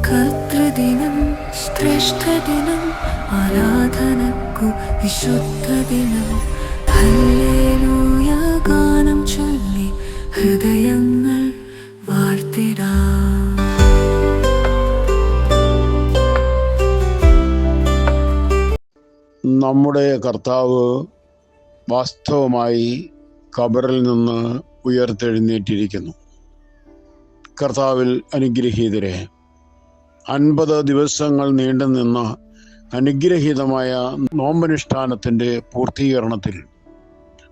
കർത്തൃദിനം, ശ്രേഷ്ഠദിനം, ആരാധനക്കു വിശുദ്ധദിനം. Hallelujah ഗാനം ചൊല്ലി ഹൃദയങ്ങൾ വാഴ്ത്തിടാം. നമ്മുടെ കർത്താവ് വാസ്തവമായി ഖബറിൽ നിന്ന് ഉയർത്തെഴുന്നേറ്റിരിക്കുന്നു. കർത്താവിൽ അനുഗ്രഹീതരെ, 50 ദിവസങ്ങൾ നീണ്ടുനിന്ന അനുഗ്രഹീതമായ നോമ്പനുഷ്ഠാനത്തിൻ്റെ പൂർത്തീകരണത്തിൽ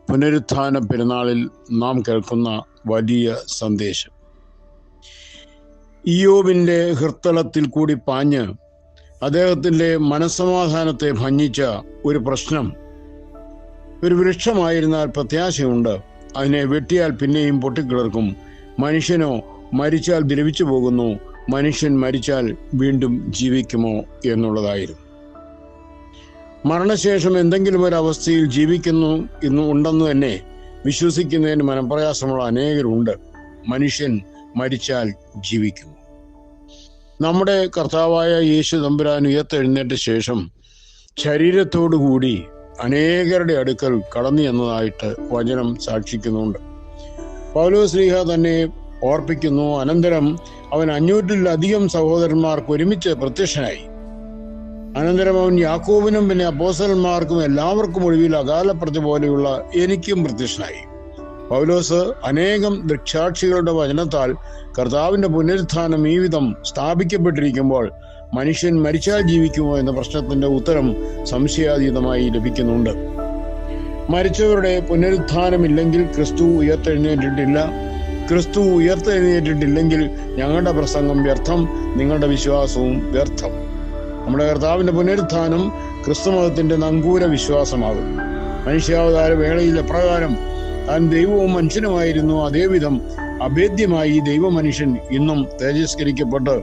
പുനരുത്ഥാന പെരുന്നാളിൽ നാം കേൾക്കുന്ന വലിയ സന്ദേശം, ഇയ്യോബിൻ്റെ ഹൃത്തലത്തിൽ കൂടി പാഞ്ഞ് അദ്ദേഹത്തിൻ്റെ മനസ്സമാധാനത്തെ ഭഞ്ജിച്ച ഒരു പ്രശ്നം. ഒരു വൃക്ഷമായിരുന്നാൽ പ്രത്യാശയുണ്ട്, അതിനെ വെട്ടിയാൽ പിന്നെയും പൊട്ടിക്കിളർക്കും. മനുഷ്യനോ മരിച്ചാൽ ദ്രവിച്ചു പോകുന്നു, മനുഷ്യൻ മരിച്ചാൽ വീണ്ടും ജീവിക്കുമോ എന്നുള്ളതായിരുന്നു. മരണശേഷം എന്തെങ്കിലും ഒരു അവസ്ഥയിൽ ജീവിക്കുന്നു ഉണ്ടെന്ന് തന്നെ വിശ്വസിക്കുന്നതിന് മനപ്രയാസമുള്ള അനേകരുണ്ട്. മനുഷ്യൻ മരിച്ചാൽ ജീവിക്കുമോ? നമ്മുടെ കർത്താവായ യേശു തമ്പുരാൻ ഉയർത്തെഴുന്നേറ്റ ശേഷം ശരീരത്തോടുകൂടി അനേകരുടെ അടുക്കൽ കടന്നു എന്നതായിട്ട് വചനം സാക്ഷിക്കുന്നുണ്ട്. പൗലോസ്ലീഹ തന്നെ ഓർപ്പിക്കുന്നു. അനന്തരം അവൻ 500-ലധികം സഹോദരന്മാർക്ക് ഒരുമിച്ച് പ്രത്യക്ഷനായി. അനന്തരം അവൻ യാക്കോബിനും പിന്നെ അപ്പോസ്തലന്മാർക്കും എല്ലാവർക്കും ഒടുവിൽ അകാലപ്രതി പോലെയുള്ള എനിക്കും പ്രത്യക്ഷനായി. പൗലോസ് അനേകം ദൃക്സാക്ഷികളുടെ വചനത്താൽ കർത്താവിന്റെ പുനരുത്ഥാനം ഈ വിധം സ്ഥാപിക്കപ്പെട്ടിരിക്കുമ്പോൾ മനുഷ്യൻ മരിച്ചാൽ ജീവിക്കുമോ എന്ന പ്രശ്നത്തിന്റെ ഉത്തരം സംശയാതീതമായി ലഭിക്കുന്നുണ്ട്. മരിച്ചവരുടെ പുനരുത്ഥാനമില്ലെങ്കിൽ ക്രിസ്തു ഉയർത്തെഴുന്നേറ്റിട്ടില്ല. ക്രിസ്തു ഉയർത്തെഴുന്നേറ്റിട്ടില്ലെങ്കിൽ ഞങ്ങളുടെ പ്രസംഗം വ്യർത്ഥം, നിങ്ങളുടെ വിശ്വാസവും വ്യർത്ഥം. നമ്മുടെ കർത്താവിന്റെ പുനരുത്ഥാനം ക്രിസ്തുമതത്തിന്റെ നങ്കൂര വിശ്വാസമാകും. മനുഷ്യാവതാര വേളയിൽ എപ്രകാരം താൻ ദൈവവും മനുഷ്യനുമായിരുന്നു, അതേവിധം അഭേദ്യമായി ദൈവമനുഷ്യൻ ഇന്നും തേജസ്കരിക്കപ്പെട്ട്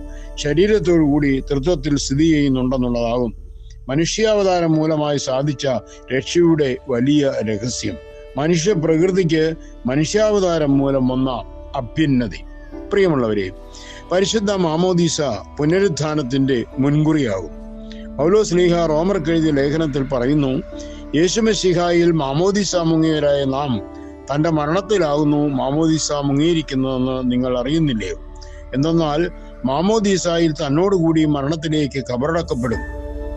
ശരീരത്തോടുകൂടി തൃത്വത്തിൽ സ്ഥിതി ചെയ്യുന്നുണ്ടെന്നുള്ളതാകും മനുഷ്യാവതാരം മൂലമായി സാധിച്ച രക്ഷയുടെ വലിയ രഹസ്യം. മനുഷ്യ പ്രകൃതിക്ക് മനുഷ്യാവതാരം മൂലം വന്ന അഭ്യുന്നതി. പ്രിയമുള്ളവരെ, പരിശുദ്ധ മാമോദീസ പുനരുത്ഥാനത്തിന്റെ മുൻകുറിയാകും. പൗലോസ്ലീഹ റോമർക്കെഴുതിയ ലേഖനത്തിൽ പറയുന്നു, യേശുമശിഹായിൽ മാമോദീസ മുങ്ങിയവരായ നാം തന്റെ മരണത്തിലാകുന്നു മാമോദീസ മുങ്ങിയിരിക്കുന്നതെന്ന് നിങ്ങൾ അറിയുന്നില്ലയോ? എന്തെന്നാൽ മാമോദീസായിൽ തന്നോടുകൂടി മരണത്തിലേക്ക് കബറടക്കപ്പെടും.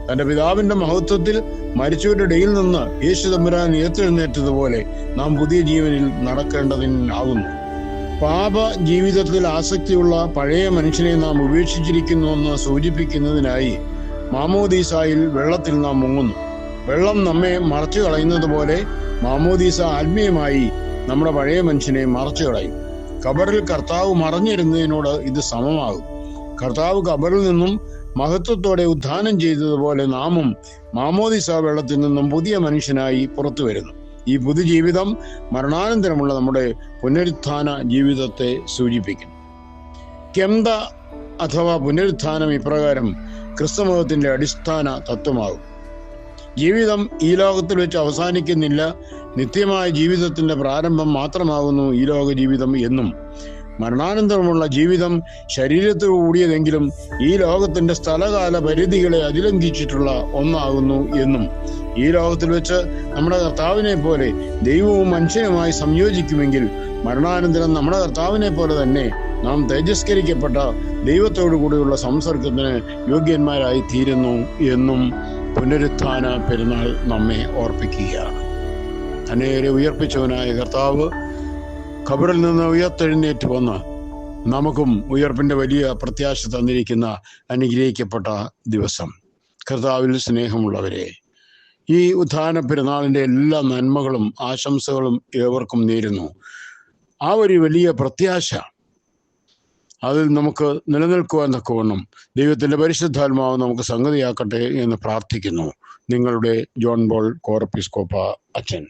തന്റെ പിതാവിന്റെ മഹത്വത്തിൽ മരിച്ചവരുടെ ഇടയിൽ നിന്ന് യേശു തമ്പുരാൻ ഉയർത്തെഴുന്നേറ്റതുപോലെ നാം പുതിയ ജീവനിൽ നടക്കേണ്ടതിനാകുന്നു. പാപ ജീവിതത്തിൽ ആസക്തിയുള്ള പഴയ മനുഷ്യനെ നാം ഉപേക്ഷിച്ചിരിക്കുന്നുവെന്ന് സൂചിപ്പിക്കുന്നതിനായി മാമോദീസായിൽ വെള്ളത്തിൽ നാം മുങ്ങുന്നു. വെള്ളം നമ്മെ മറച്ചു കളയുന്നത് പോലെ മാമോദീസ ആത്മീയമായി നമ്മുടെ പഴയ മനുഷ്യനെ മറച്ചു കളയും. ഖബറിൽ കർത്താവ് മറഞ്ഞിരുന്നതിനോട് ഇത് സമമാകും. കർത്താവ് ഖബറിൽ നിന്നും മഹത്വത്തോടെ ഉത്ഥാനം ചെയ്തതുപോലെ നാമും മാമോദീസ വെള്ളത്തിൽ നിന്നും പുതിയ മനുഷ്യനായി പുറത്തു വരുന്നു. ഈ പുതുജീവിതം മരണാനന്തരമുള്ള നമ്മുടെ പുനരുത്ഥാന ജീവിതത്തെ സൂചിപ്പിക്കുന്നു. കെംദ അഥവാ പുനരുത്ഥാനം ഇപ്രകാരം ക്രിസ്തുമതത്തിന്റെ അടിസ്ഥാന തത്വമാകും. ജീവിതം ഈ ലോകത്തിൽ വെച്ച് അവസാനിക്കുന്നില്ല, നിത്യമായ ജീവിതത്തിന്റെ പ്രാരംഭം മാത്രമാകുന്നു ഈ ലോക ജീവിതം എന്നും, മരണാനന്തരമുള്ള ജീവിതം ശരീരത്തിൽ കൂടിയതെങ്കിലും ഈ ലോകത്തിന്റെ സ്ഥലകാല പരിധികളെ അതിലംഘിച്ചിട്ടുള്ള ഒന്നാകുന്നു എന്നും, ഈ ലോകത്തിൽ വെച്ച് നമ്മുടെ കർത്താവിനെ പോലെ ദൈവവും മനുഷ്യനുമായി സംയോജിക്കുമെങ്കിൽ മരണാനന്തരം നമ്മുടെ കർത്താവിനെ പോലെ തന്നെ നാം തേജസ്കരിക്കപ്പെട്ട ദൈവത്തോടു കൂടിയുള്ള സംസർഗത്തിന് യോഗ്യന്മാരായി തീരുന്നു എന്നും പുനരുത്ഥാന പെരുന്നാൾ നമ്മെ ഓർപ്പിക്കുകയാണ്. അനേകരെ ഉയർപ്പിച്ചവനായ കർത്താവ് ഖബറിൽ നിന്ന് ഉയർത്തെഴുന്നേറ്റ് വന്ന് നമുക്കും ഉയർപ്പിന്റെ വലിയ പ്രത്യാശ തന്നിരിക്കുന്ന അനുഗ്രഹിക്കപ്പെട്ട ദിവസം. കർത്താവിൽ സ്നേഹമുള്ളവരെ, ഈ ഉത്ഥാന പെരുന്നാളിന്റെ എല്ലാ നന്മകളും ആശംസകളും ഏവർക്കും നേരുന്നു. ആ ഒരു വലിയ പ്രത്യാശ അതിൽ നമുക്ക് നിലനിൽക്കുവാൻ തക്കവണ്ണം ദൈവത്തിന്റെ പരിശുദ്ധാത്മാവ് നമുക്ക് സംഗതിയാക്കട്ടെ എന്ന് പ്രാർത്ഥിക്കുന്നു. നിങ്ങളുടെ ജോൺ പോൾ കോറപ്പിസ്കോപ്പ അച്ഛൻ.